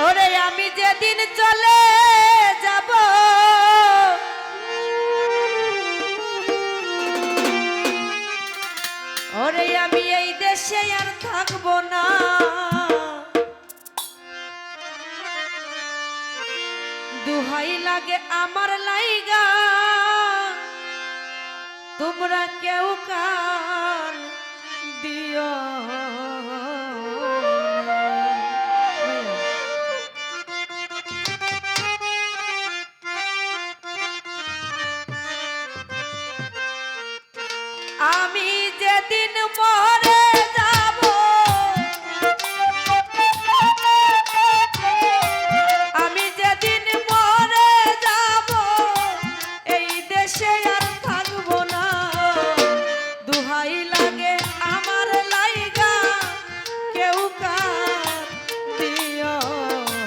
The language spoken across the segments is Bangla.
ওরে আমি যেদিন চলে যাব ওরে আমি এই দেশে আর থাকবো না দুহাই লাগে আমার লাইগা তোমরা কেউ কান দিও আমি যেদিন মরে যাব আমি যেদিন মরে যাব এই দেশে আর থাকবো না দুহাই লাগে আমার লাইগা কেউ কান দিও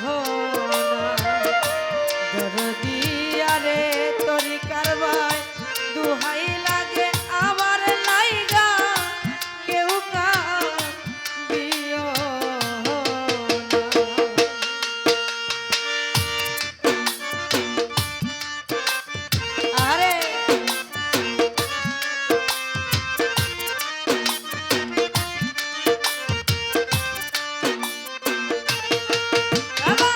না দরদি আরে তরি কারবাই দুহাই লাগে আমার লাইগা কেউ কান দিও না আরে বাবা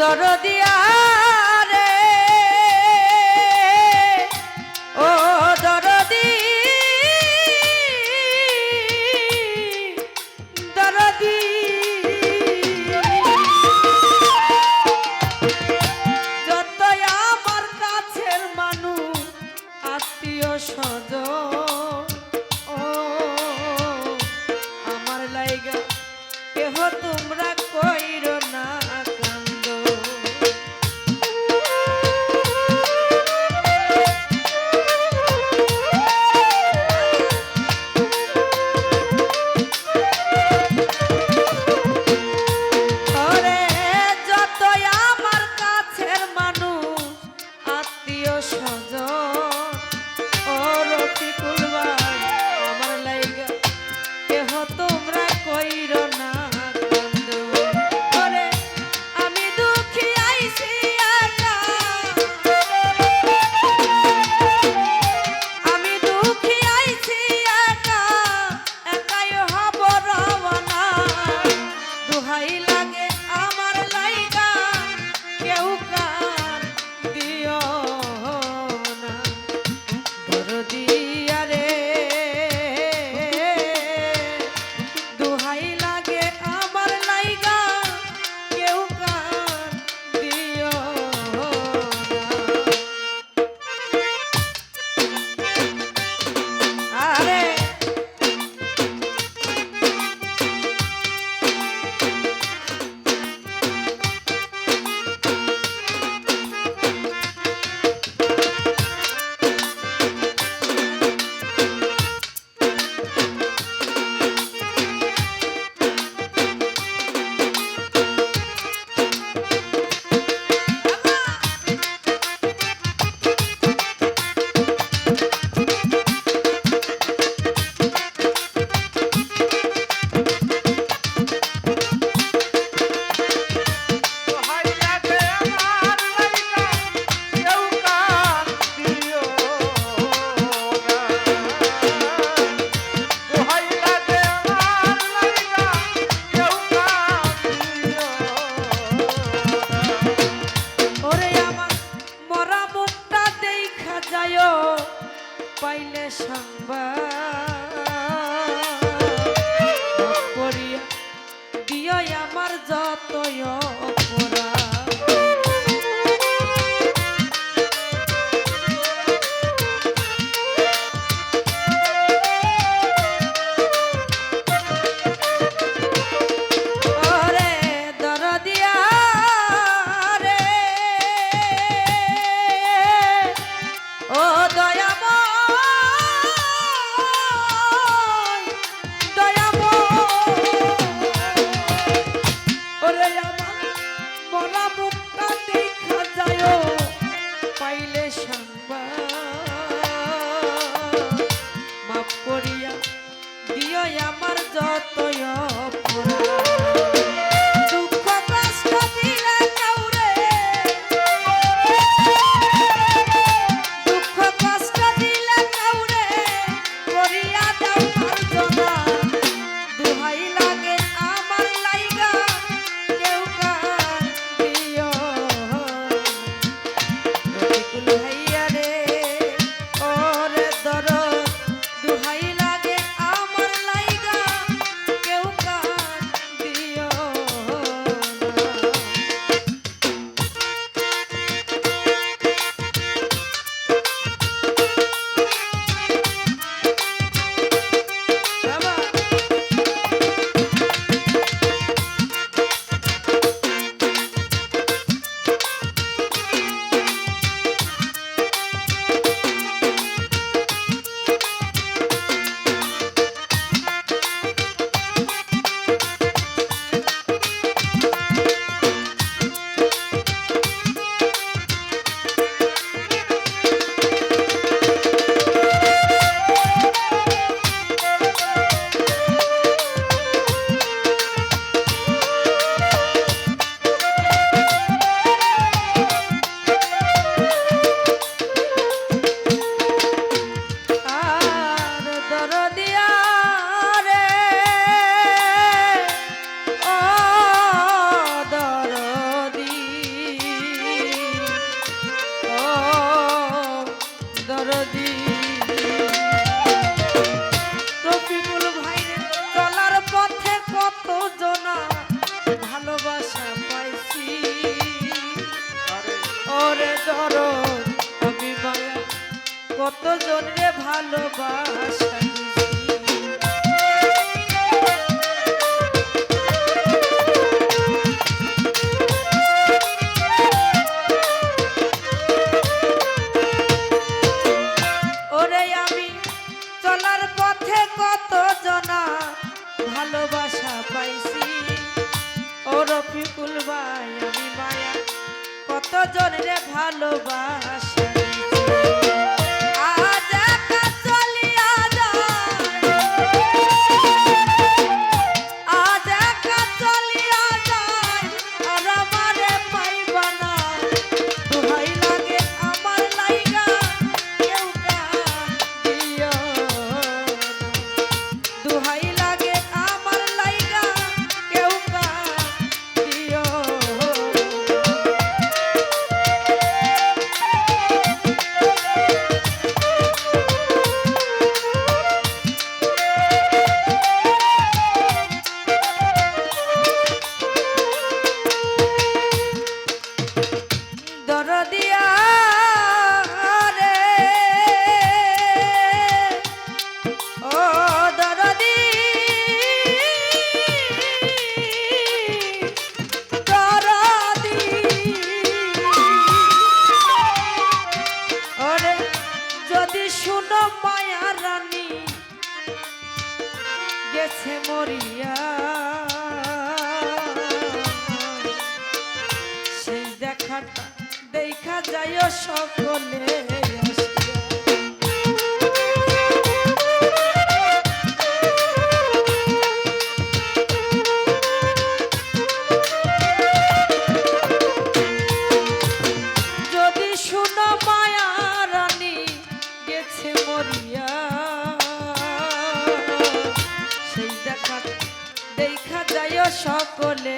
দরদিয়া রে ও দরদি দরদি যতই আমার কাছের মানুষ আত্মীয় স্বজন ও আমার লাইগা কেহ তোমরা কইরো না তোমরা কইরো না দরদিয়া রে দুহাই লাগে জন রে ভালোবাসা ওরে আমি চলার পথে কত জনা ভালোবাসা পাইছি ও রফিকুল ভাই আমি মায়া কত জন রে ভালোবাসা আজ একা চলিয়া যায় আজ একা চলিয়া যায় আর আমারে পাইবা না দোহাই লাগে আমার লাইগা কেউ কাঁদিও দোহাই লাগে আমার লাইগা কেউ কাঁদিও দরদিয়া রে ও দরদি দরদি ওরে যদি শুনো মায়া রানী গেছে মরিয়া সেই দেখাটা দেখা যায় সকলে যদি শুনো মায়া রানী গেছে মরিয়া সেই দেখাটা দেখা যায় সকলে